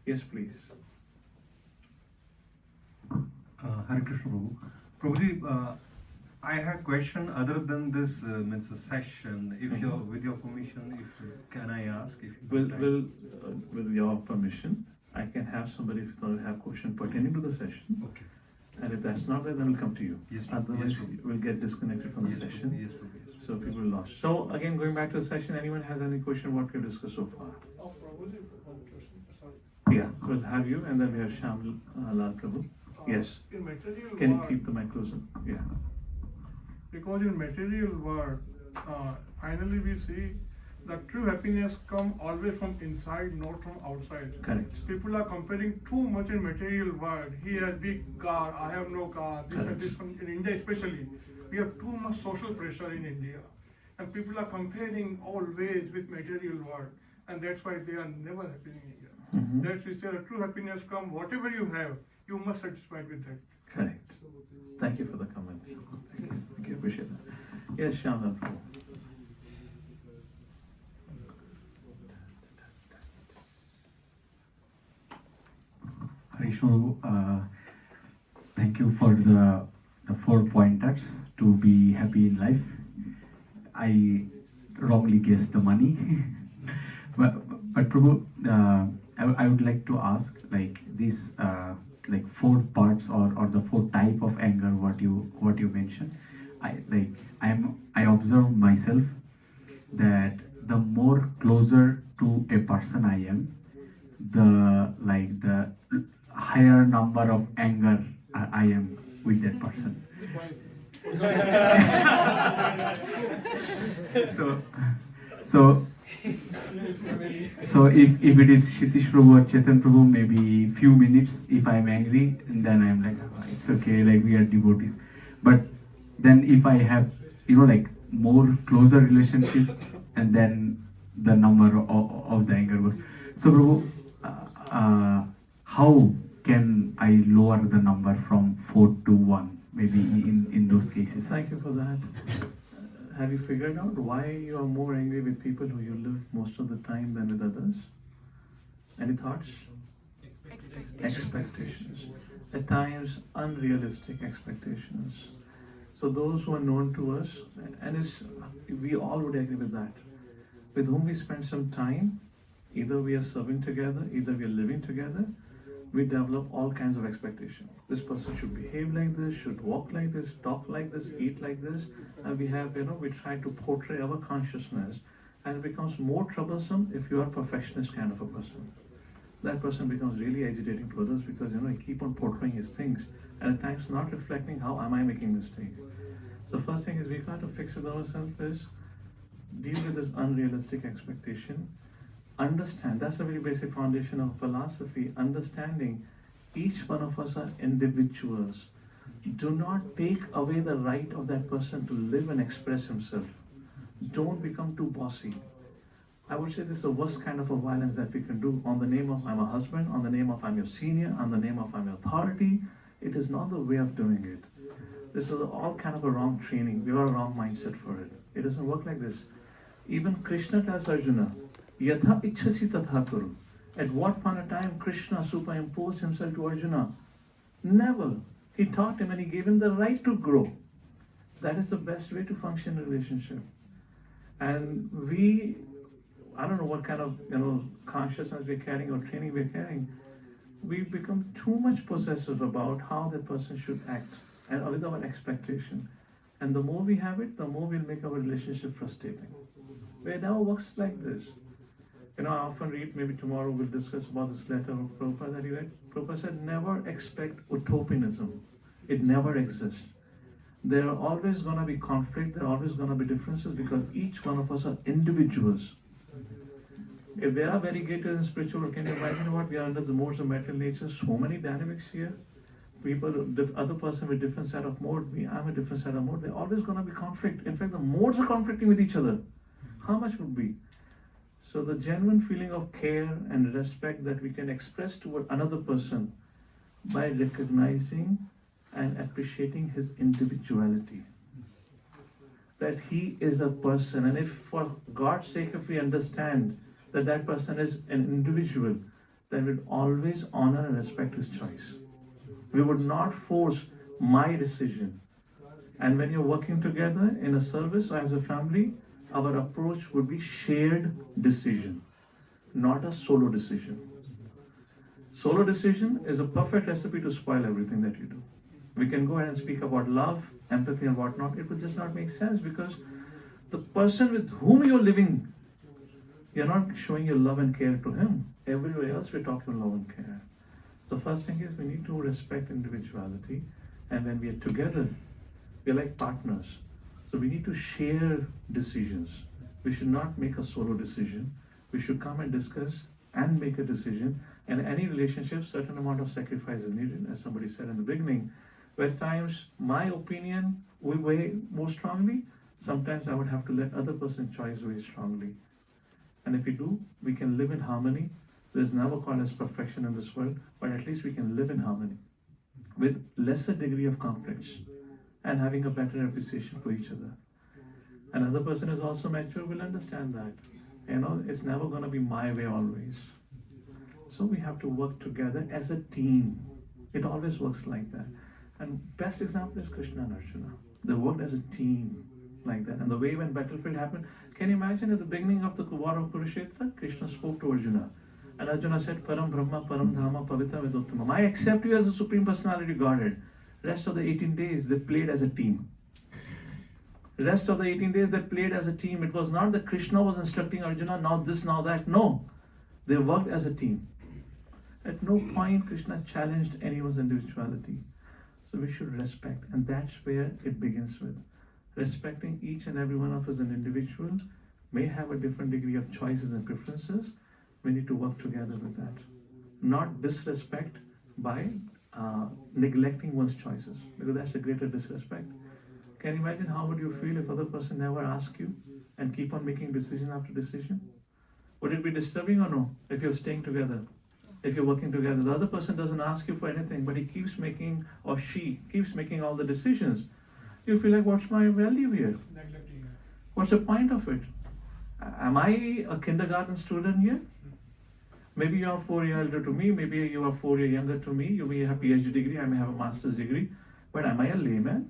Yes, please. Hare Krishna Prabhu. Prabhuji, I have a question other than this means a session. If you're with your permission, can I ask? If you With your permission, I can have somebody if they have question pertaining to the session. Okay. And if that's not there, then we'll come to you. Yes, Otherwise, yes, we'll get disconnected from the session. Yes, Prabhu. So people are lost. So again, going back to the session, anyone has any question what we've discussed so far? Oh, Prabhuji, one question. Sorry. Yeah, we'll have you, and then we have Shyam Lal Prabhu. Yes. In material Can you world, keep the mic closer? Yeah. because in material world, finally we see the true happiness come always from inside, not from outside. Correct. People are comparing too much in material world. He has big car, I have no car. This and this. In India especially, we have too much social pressure in India, and people are comparing always with material world, and that's why they are never happy in India. Mm-hmm. That's why the true happiness come. Whatever you have, you must satisfied with that. Correct. Thank you for the comments. Thank you. Appreciate that. Yes, Shyam Lal Prabhu. Harishnu, thank you for the 4 pointers to be happy in life. I wrongly guessed the money, but Prabhu, I would like to ask like this, like 4 parts or the 4 type of anger what you mentioned. I observe myself that the more closer to a person I am, the higher number of anger I am with that person. So if it is Shitish Prabhu or Chetan Prabhu, maybe few minutes if I'm angry, and then I'm like, oh, it's okay, like we are devotees. But then if I have, like more closer relationship, and then the number of the anger goes. So Prabhu, how can I lower the number from 4 to 1, maybe in those cases? Thank you for that. Have you figured out why you are more angry with people who you live most of the time than with others? Any thoughts? Expectations. At times, unrealistic expectations. So those who are known to us, and we all would agree with that, with whom we spend some time, either we are serving together, either we are living together, we develop all kinds of expectations. This person should behave like this, should walk like this, talk like this, eat like this, and we try to portray our consciousness, and it becomes more troublesome if you are a perfectionist kind of a person. That person becomes really agitating to others because he keep on portraying his things, and at times not reflecting how am I making mistake. So first thing is we got to fix with ourselves is deal with this unrealistic expectation. Understand, that's a very basic foundation of philosophy, understanding each one of us are individuals. Do not take away the right of that person to live and express himself. Don't become too bossy. I would say this is the worst kind of a violence that we can do on the name of I'm a husband, on the name of I'm your senior, on the name of I'm your authority. It is not the way of doing it. This is all kind of a wrong training. We have a wrong mindset for it. It doesn't work like this. Even Krishna tells Arjuna, Yatha ichhasi tatha kuru. At what point of time Krishna superimposed himself to Arjuna? Never. He taught him and he gave him the right to grow. That is the best way to function in a relationship. And I don't know what kind of consciousness we're carrying or training we're carrying. We become too much possessive about how that person should act and with our expectation. And the more we have it, the more we'll make our relationship frustrating. It never works like this. I often read, maybe tomorrow we'll discuss about this letter of Prabhupada that he read. Prabhupada said, never expect utopianism. It never exists. There are always going to be conflict, there are always going to be differences because each one of us are individuals. If there are variegators in spiritual work, can you imagine what we are under the modes of material nature? So many dynamics here. people, the other person with different set of mode, I'm a different set of mode, they're always going to be conflict. In fact, the modes are conflicting with each other. How much would be? So the genuine feeling of care and respect that we can express toward another person by recognizing and appreciating his individuality. That he is a person, and if for God's sake, if we understand that that person is an individual, then we'd always honor and respect his choice. We would not force my decision. And when you're working together in a service or as a family, our approach would be shared decision, not a solo decision. Solo decision is a perfect recipe to spoil everything that you do. We can go ahead and speak about love, empathy and whatnot. It would just not make sense because the person with whom you're living, you're not showing your love and care to him. Everywhere else we're talking love and care. The first thing is we need to respect individuality, and when we are together, we're like partners. So we need to share decisions. We should not make a solo decision. We should come and discuss and make a decision. And any relationship, certain amount of sacrifice is needed, as somebody said in the beginning. Where at times my opinion will weigh more strongly, sometimes I would have to let other person's choice weigh strongly. And if we do, we can live in harmony. There's never called as perfection in this world, but at least we can live in harmony with lesser degree of conflicts and having a better appreciation for each other. Another person is also mature, will understand that. It's never going to be my way always. So we have to work together as a team. It always works like that. And best example is Krishna and Arjuna. They worked as a team like that. And the way when battlefield happened, can you imagine at the beginning of the war of Kurukshetra, Krishna spoke to Arjuna. And Arjuna said, Param Brahma, Param Dhamma, Pavitra Viduttamam. I accept you as the Supreme Personality Godhead. Rest of the 18 days, they played as a team. Rest of the 18 days, they played as a team. It was not that Krishna was instructing Arjuna, now this, now that. No. They worked as a team. At no point Krishna challenged anyone's individuality. So we should respect, and that's where it begins with. Respecting each and every one of us as an individual, may have a different degree of choices and preferences. We need to work together with that. Not disrespect by neglecting one's choices, because that's a greater disrespect. Can you imagine how would you feel if other person never asked you and keep on making decision after decision? Would it be disturbing or no, if you're staying together? If you're working together, the other person doesn't ask you for anything, but he keeps making, or she keeps making all the decisions. You feel like, what's my value here? What's the point of it? Am I a kindergarten student here? Maybe you are 4 years older to me, maybe you are 4 years younger to me, you may have a PhD degree, I may have a master's degree, but am I a layman?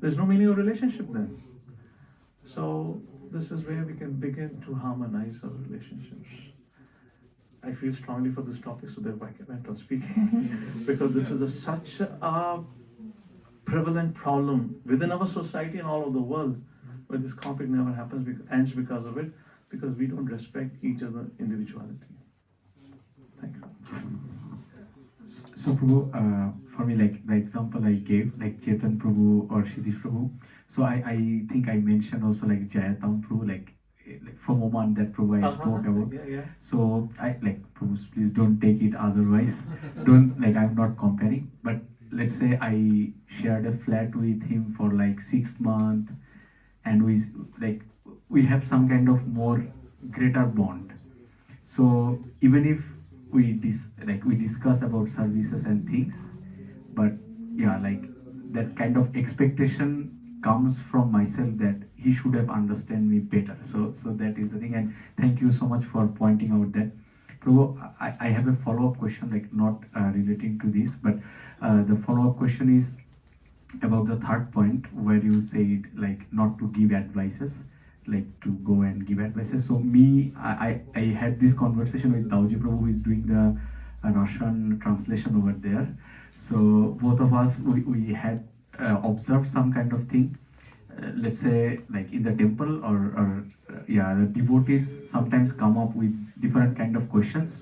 There's no meaning of relationship then. So this is where we can begin to harmonize our relationships. I feel strongly for this topic, so therefore I went on speaking because this is such a prevalent problem within our society and all over the world, where this conflict never happens, ends because of it, because we don't respect each other's individuality. Thank you. So Prabhu, for me, like the example I gave, like Chetan Prabhu or Shitish Prabhu, so I think I mentioned also like Jayatam Prabhu, like from Oman that Prabhu I spoke about. Yeah. So I like, Prabhu, please don't take it otherwise. Don't, like, I'm not comparing, but let's say I shared a flat with him for like 6 months, and we have some kind of more greater bond. So even if we discuss about services and things, but yeah, like that kind of expectation comes from myself that he should have understand me better. So that is the thing, and thank you so much for pointing out that. Prabhu, I have a follow-up question, like not relating to this, but the follow-up question is about the third point where you said like not to give advices, like to go and give advices. So I had this conversation with Dauji Prabhu, who is doing the Russian translation over there. So both of us, we had observed some kind of thing. Let's say like in the temple or the devotees sometimes come up with different kind of questions,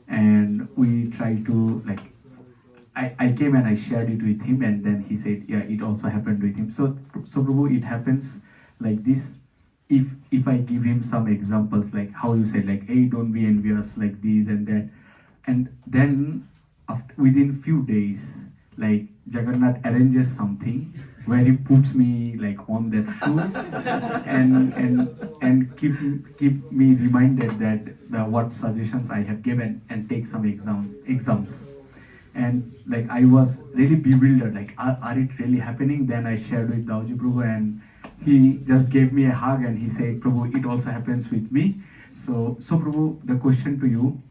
and we try to like, I came and I shared it with him, and then he said, yeah, it also happened with him. So Prabhu, it happens like this. If I give him some examples, like how you said, like, hey, don't be envious, like this and that, and then within few days, like Jagannath arranges something where he puts me like on that shoe and keep me reminded that what suggestions I have given and take some exams. And like I was really bewildered, like are it really happening? Then I shared with Dauji Prabhu and he just gave me a hug and he said, Prabhu, it also happens with me. So Prabhu, the question to you,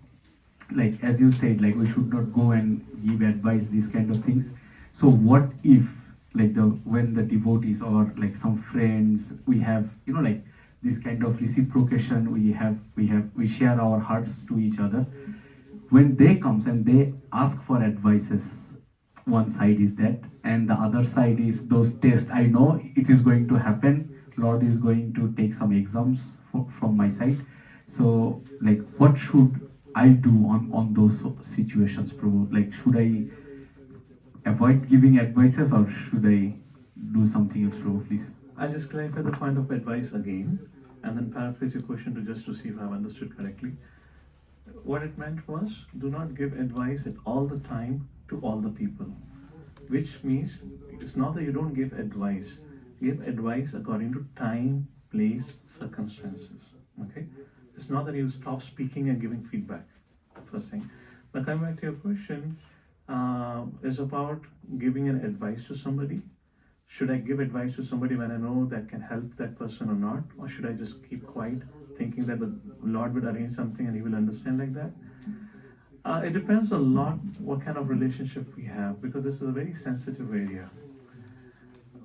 like as you said, like we should not go and give advice, these kind of things. So what if like when the devotees or like some friends, we have, you know, like this kind of reciprocation, we share our hearts to each other. When they comes and they ask for advices, one side is that, and the other side is those tests. I know it is going to happen. Lord is going to take some exams from my side. So, like, what should I do on those situations, Prabhu? Like, should I avoid giving advices or should I do something else, Prabhu, please? I'll just clarify the point of advice again and then paraphrase your question just to see if I've understood correctly. What it meant was, do not give advice at all the time to all the people. Which means, it's not that you don't give advice. Give advice according to time, place, circumstances. Okay? It's not that you stop speaking and giving feedback. First thing. Now coming back to your question, is about giving an advice to somebody. Should I give advice to somebody when I know that can help that person or not? Or should I just keep quiet, thinking that the Lord will arrange something and He will understand like that? It depends a lot what kind of relationship we have, because this is a very sensitive area.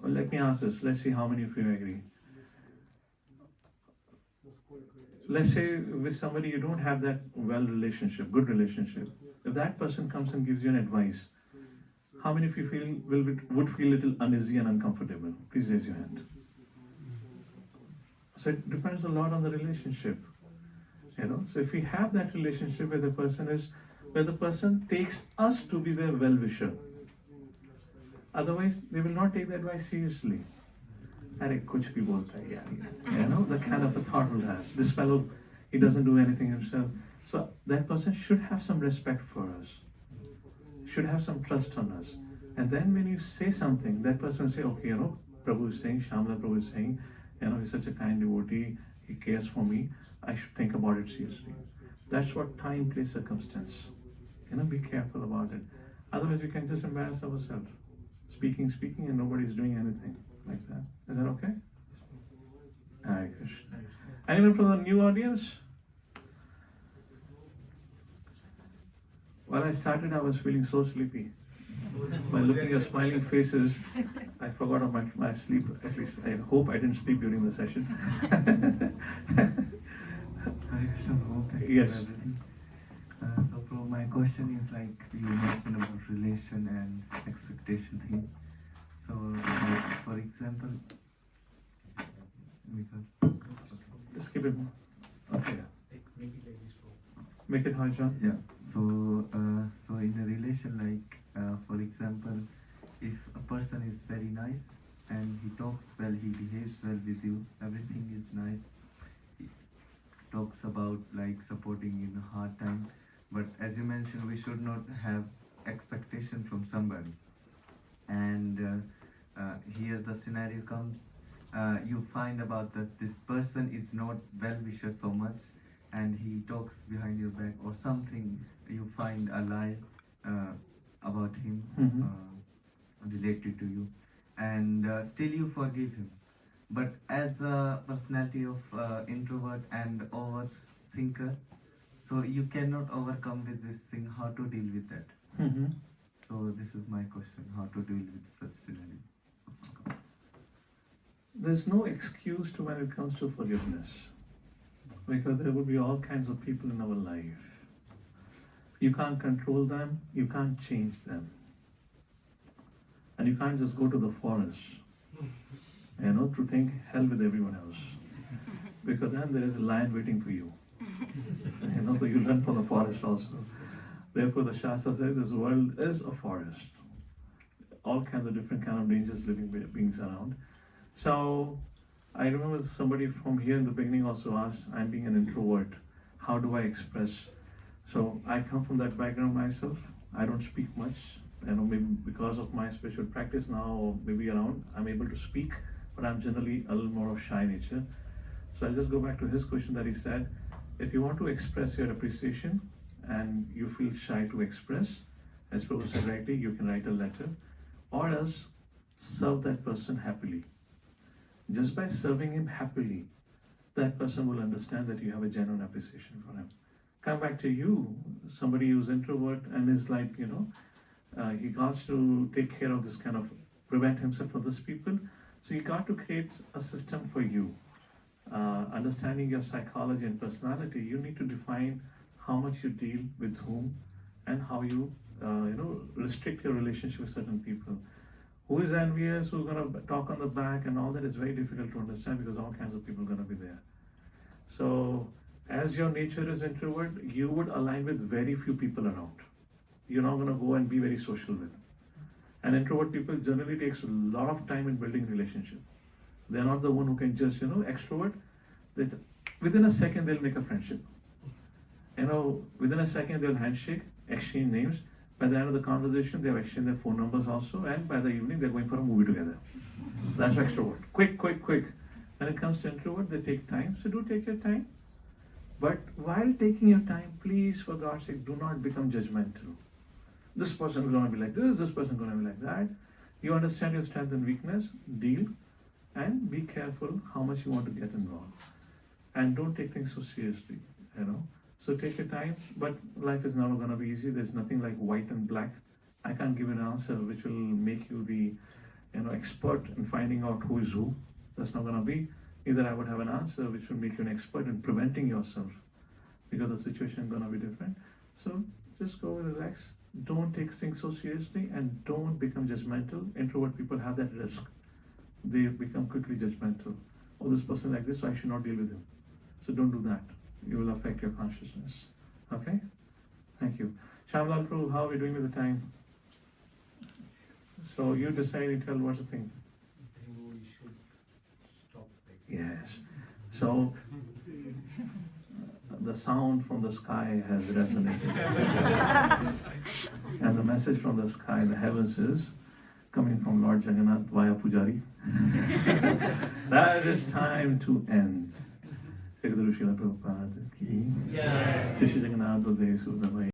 Well, let me ask this. Let's see how many of you agree. Let's say with somebody you don't have that good relationship. If that person comes and gives you an advice, how many of you would feel a little uneasy and uncomfortable? Please raise your hand. So it depends a lot on the relationship. So if we have that relationship where the person takes us to be their well-wisher, otherwise they will not take the advice seriously. Arey, kuch bhi bolta hai yaar. The kind of a thought will have. This fellow, he doesn't do anything himself. So that person should have some respect for us, should have some trust on us. And then when you say something, that person will say, okay, Prabhu is saying, Shamla Prabhu is saying, he's such a kind devotee, he cares for me, I should think about it seriously. That's what time, place, circumstance. Be careful about it. Otherwise, we can just embarrass ourselves. Speaking, and nobody's doing anything like that. Is that okay? Hare Krishna. Anyone from the new audience? When I started, I was feeling so sleepy. By looking at smiling faces, I forgot about my sleep. At least I hope I didn't sleep during the session. Yes. So, Prabhu, my question is like you mentioned about relation and expectation thing. So, like, for example, just keep it. Okay. Make it hard, John. Yeah. So in a relation, like for example, if a person is very nice and he talks well, he behaves well with you, everything is nice. He talks about like supporting in a hard time, but as you mentioned, we should not have expectation from somebody. And here the scenario comes. You find about that this person is not well-wisher so much, and he talks behind your back or something. You find a lie about him related to you, and still you forgive him. But as a personality of introvert and overthinker, so you cannot overcome with this thing. How to deal with that? So this is my question: how to deal with such scenario? There's no excuse to when it comes to forgiveness, because there will be all kinds of people in our life. You can't control them, you can't change them, and you can't just go to the forest, to think hell with everyone else, because then there is a lion waiting for you. So you run from the forest also. Therefore, the Shastra says this world is a forest. All kinds of different kind of dangerous living beings around. So I remember somebody from here in the beginning also asked, I'm being an introvert, how do I express? So I come from that background myself. I don't speak much. maybe because of my spiritual practice now, or maybe around, I'm able to speak, but I'm generally a little more of shy nature. So I'll just go back to his question that he said, if you want to express your appreciation and you feel shy to express, as Prabhu said rightly, you can write a letter, or else serve that person happily. Just by serving him happily, that person will understand that you have a genuine appreciation for him. Come back to you, somebody who's introvert and is like, he got to take care of this kind of, prevent himself from these people. So you got to create a system for you. Understanding your psychology and personality, you need to define how much you deal with whom and how you, restrict your relationship with certain people. Who is envious, who's going to talk on the back and all that is very difficult to understand because all kinds of people are going to be there. So as your nature is introvert, you would align with very few people around. You're not going to go and be very social with. And introvert people generally takes a lot of time in building relationship. They're not the one who can just, extrovert. Within a second, they'll make a friendship. Within a second, they'll handshake, exchange names. By the end of the conversation, they've exchanged their phone numbers also, and by the evening, they're going for a movie together. That's extrovert. Quick. When it comes to introvert, they take time. So do take your time. But while taking your time, please, for God's sake, do not become judgmental. This person is going to be like this person is going to be like that. You understand your strength and weakness, deal, and be careful how much you want to get involved. And don't take things so seriously, So take your time, but life is never going to be easy. There's nothing like white and black. I can't give an answer which will make you the, expert in finding out who is who. That's not going to be. Either I would have an answer which will make you an expert in preventing yourself, because the situation is going to be different. So just go relax. Don't take things so seriously and don't become judgmental. Introvert people have that risk. They become quickly judgmental. Oh, this person like this, so I should not deal with him. So don't do that. You will affect your consciousness. Okay? Thank you. Shamlal Prabhu, how are we doing with the time? So you decide, you tell what's the thing. I think we should stop. Yes. So the sound from the sky has resonated. And the message from the sky, the heavens, is coming from Lord Jagannath via Pujari. That is time to end. Jagadaru Srila Prabhupada ki. Shri Jagannath Dev Sudamai.